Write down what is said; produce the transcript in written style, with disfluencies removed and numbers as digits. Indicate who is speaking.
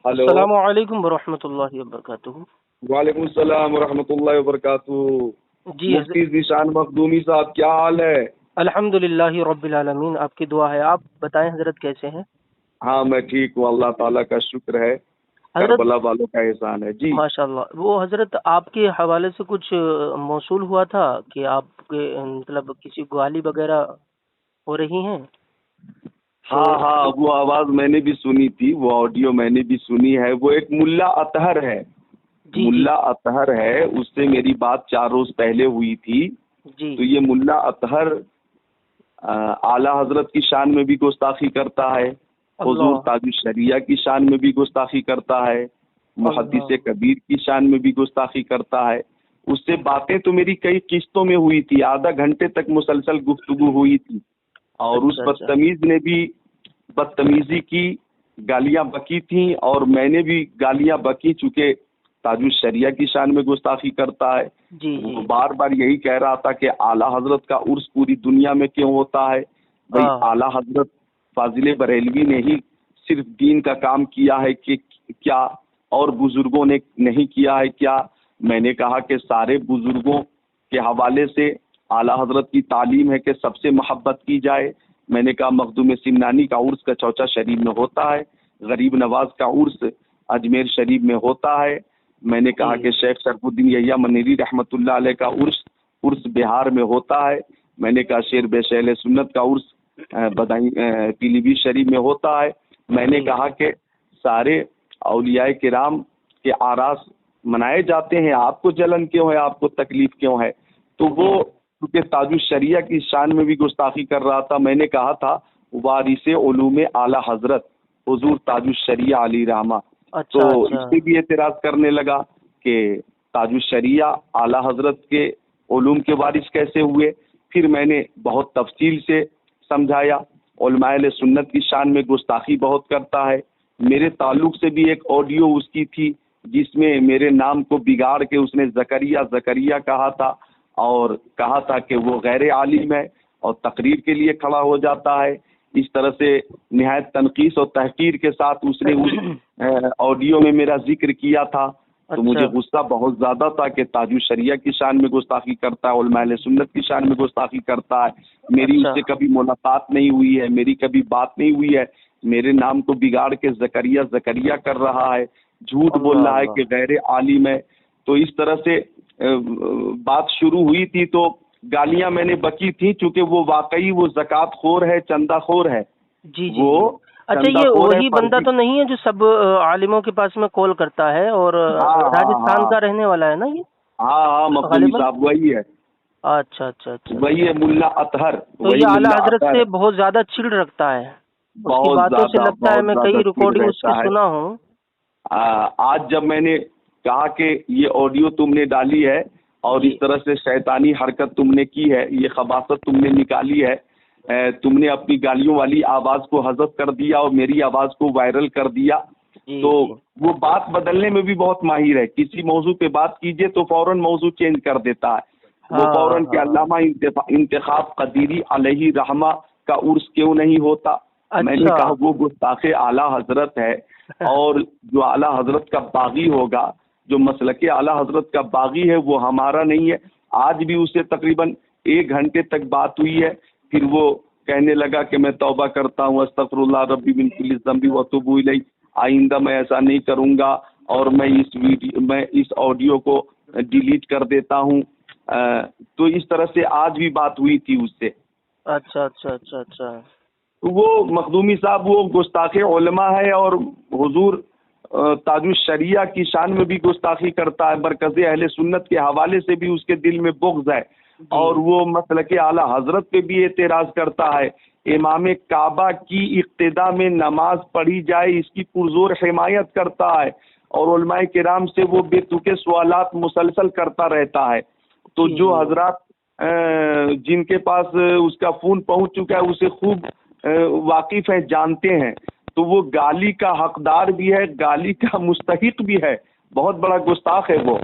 Speaker 1: Hello.
Speaker 2: अस्सलामु अलैकुम वरहमतुल्लाहि वबरकातुहू।
Speaker 1: वालेकुम सलाम वरहमतुल्लाहि वबरकातुहू।
Speaker 2: जी
Speaker 1: मुफ्ती ज़ीशान मखदूमी साहब, क्या हाल है?
Speaker 2: अल्हम्दुलिल्लाहि रब्बिल आलमीन, आपकी दुआ है। आप बताएं हजरत कैसे हैं?
Speaker 1: हाँ, मैं ठीक हूँ, अल्लाह ताला का शुक्र है,
Speaker 2: हजरत
Speaker 1: करबला वालों का एहसान है जी।
Speaker 2: माशाल्लाह, वो हजरत आपके हवाले से कुछ मौसूल हुआ था कि आपके मतलब किसी गाली वगैरह हो रही हैं तो
Speaker 1: हाँ हाँ, वो आवाज़ मैंने भी सुनी थी, वो ऑडियो मैंने भी सुनी है। वो एक मुल्ला अतहर है,
Speaker 2: जी जी
Speaker 1: मुल्ला अतहर है, उससे मेरी बात 4 रोज़ पहले हुई थी।
Speaker 2: जी।
Speaker 1: तो ये मुल्ला अतहर आला हजरत की शान में भी गुस्ताखी करता है, हुजूर
Speaker 2: अल्लाह
Speaker 1: ताजुश शरिया की शान में भी गुस्ताखी करता है,
Speaker 2: अल्लाह।
Speaker 1: मुहद्दिस कबीर की शान में भी गुस्ताखी करता है। उससे बातें तो मेरी कई किस्तों में हुई थी, आधा घंटे तक मुसलसल गुफ्तगू हुई थी। और उस
Speaker 2: अच्छा अच्छा।
Speaker 1: बदतमीज ने भी बदतमीजी की, गालियां बकी थी और मैंने भी गालियां बकी, चूंकि ताजुश शरिया की शान में गुस्ताखी करता है।
Speaker 2: जी
Speaker 1: वो
Speaker 2: जी।
Speaker 1: बार बार यही कह रहा था कि आला हजरत का उर्स पूरी दुनिया में क्यों होता है। भाई,
Speaker 2: हाँ
Speaker 1: आला हजरत फाजिल बरेलवी ने ही सिर्फ दीन का काम किया है कि क्या, और बुजुर्गों ने नहीं किया है क्या? मैंने कहा कि सारे बुजुर्गों के हवाले से आला हजरत की तालीम है कि सबसे मोहब्बत की जाए। मैंने कहा मखदूम सिमनानी का उर्स कचौचा शरीफ में होता है, गरीब नवाज का उर्स अजमेर शरीफ में होता है। मैंने
Speaker 2: जी
Speaker 1: कहा कि शेख शरफुद्दीन यहिया मनेरी रहमतुल्लाह अलैह का उर्स बिहार में होता है। मैंने कहा शेर बेशैल सुन्नत का उर्स बदाई पीलीभीत शरीफ में होता है। मैंने
Speaker 2: जी
Speaker 1: कहा कि सारे औलियाए किराम के आरास मनाए जाते हैं, आपको जलन क्यों है, आपको तकलीफ क्यों है? तो वो
Speaker 2: जी।
Speaker 1: क्योंकि ताजुश शरिया की शान में भी गुस्ताखी कर रहा था। मैंने कहा था वारिसे उलूम आला हजरत हुजूर ताजुश शरिया अली रहमा। तो
Speaker 2: अच्छा अच्छा।
Speaker 1: इस पे भी एतराज करने लगा कि ताजुश शरिया आला हजरत के उलूम के वारिस कैसे हुए। फिर मैंने बहुत तफसील से समझाया, उलमाए सुन्नत की शान में गुस्ताखी बहुत करता है। मेरे ताल्लुक से भी एक ऑडियो उसकी थी जिसमें मेरे नाम को बिगाड़ के उसने जकरिया जकरिया कहा था और कहा था कि वो गैर आलिम है और तकरीर के लिए खड़ा हो जाता है। इस तरह से निहायत तनकीस और तहकीर के साथ उसने उस ऑडियो में मेरा जिक्र किया था। तो मुझे
Speaker 2: अच्छा
Speaker 1: गुस्सा बहुत ज़्यादा था कि ताजुश शरिया की शान में गुस्ताखी करता है, उलमाए सुन्नत की शान में गुस्ताखी करता है। मेरी
Speaker 2: अच्छा।
Speaker 1: उससे कभी मुलाकात नहीं हुई है, मेरी कभी बात नहीं हुई है, मेरे नाम को बिगाड़ के जकरिया जकरिया कर रहा है, झूठ बोल
Speaker 2: अल्लाह
Speaker 1: रहा है
Speaker 2: अल्लाह।
Speaker 1: कि गैर आलिम है। तो इस तरह से बात शुरू हुई थी। तो गालियां मैंने बकी थी, चूंकि वो वाकई वो ज़कात खोर है, चंदा खोर है,
Speaker 2: जी जी जी।
Speaker 1: वो
Speaker 2: अच्छा,
Speaker 1: चंदा
Speaker 2: ये
Speaker 1: खोर है,
Speaker 2: वही बंदा
Speaker 1: फर्जी।
Speaker 2: तो नहीं है जो सब आलिमों के पास में कॉल करता है और
Speaker 1: हाँ हाँ
Speaker 2: राजस्थान
Speaker 1: हाँ
Speaker 2: का रहने वाला है ना ये
Speaker 1: हाँ हाँ, मखदूमी
Speaker 2: गालिबन?
Speaker 1: साहब वही है,
Speaker 2: अच्छा अच्छा अच्छा
Speaker 1: वही
Speaker 2: अच्छा।
Speaker 1: है मुल्ला अतहर,
Speaker 2: तो ये
Speaker 1: वही
Speaker 2: आला
Speaker 1: मुल्ला
Speaker 2: हजरत
Speaker 1: अतहर
Speaker 2: से
Speaker 1: है।
Speaker 2: बहुत ज्यादा चिढ़ रखता है, उसकी बातों से लगता है।
Speaker 1: बहुत
Speaker 2: मैं
Speaker 1: ज्यादा
Speaker 2: कई
Speaker 1: चिढ़
Speaker 2: रिकॉर्डिंग उसकी
Speaker 1: रहता है।
Speaker 2: सुना हूँ।
Speaker 1: आज जब मैंने कहा कि ये ऑडियो तुमने डाली है और इस
Speaker 2: जी
Speaker 1: तरह से शैतानी हरकत तुमने की है, ये खबासत तुमने निकाली है, तुमने अपनी गालियों वाली आवाज़ को हज़फ कर दिया और मेरी आवाज़ को वायरल कर दिया।
Speaker 2: जी
Speaker 1: तो
Speaker 2: जी।
Speaker 1: वो बात बदलने में भी बहुत माहिर है, किसी मौजू पे बात कीजिए तो फौरन मौजू चेंज कर देता है। वो
Speaker 2: हाँ
Speaker 1: फौरन के
Speaker 2: हाँ।
Speaker 1: अल्लामा इंतखाब कदीरी अलैहि रहमा का उर्स क्यों नहीं होता। मैंने
Speaker 2: अच्छा।
Speaker 1: कहा वो गुस्ताखे आला हजरत है, और जो आला हजरत का बागी होगा, जो मसलके आला हजरत का बागी है, वो हमारा नहीं है। आज भी उससे तकरीबन 1 घंटे तक बात हुई है। फिर वो कहने लगा कि मैं तौबा करता हूँ, अस्तगफिरुल्लाह रब्बी मिन कुल्ली ज़ंबी व अतूबु इलैह, आइंदा मैं ऐसा नहीं करूँगा और मैं इस ऑडियो को डिलीट कर देता हूँ। तो इस तरह से आज भी बात हुई थी उससे।
Speaker 2: अच्छा अच्छा अच्छा अच्छा।
Speaker 1: तो वो मखदूमी साहब वो गुस्ताखे उलमा है और हुजूर ताजुश शरिया की शान में भी गुस्ताखी करता है। मरकज़ अहले सुन्नत के हवाले से भी उसके दिल में बुग़्ज़ है
Speaker 2: जी
Speaker 1: और वो मसलके आला हजरत पे भी एतराज़ करता है। इमाम काबा की इक्तिदा में नमाज पढ़ी जाए, इसकी पुरज़ोर हिमायत करता है और उलमाए किराम से वो बेतुके सवालात मुसलसल करता रहता है। तो
Speaker 2: जी
Speaker 1: जो
Speaker 2: जी।
Speaker 1: हजरात जिनके पास उसका फ़ोन पहुंच चुका है, उसे खूब वाकिफ़ हैं, जानते हैं। तो वो गाली का हकदार भी है, गाली का मुस्तहिक भी है, बहुत बड़ा गुस्ताख है वो।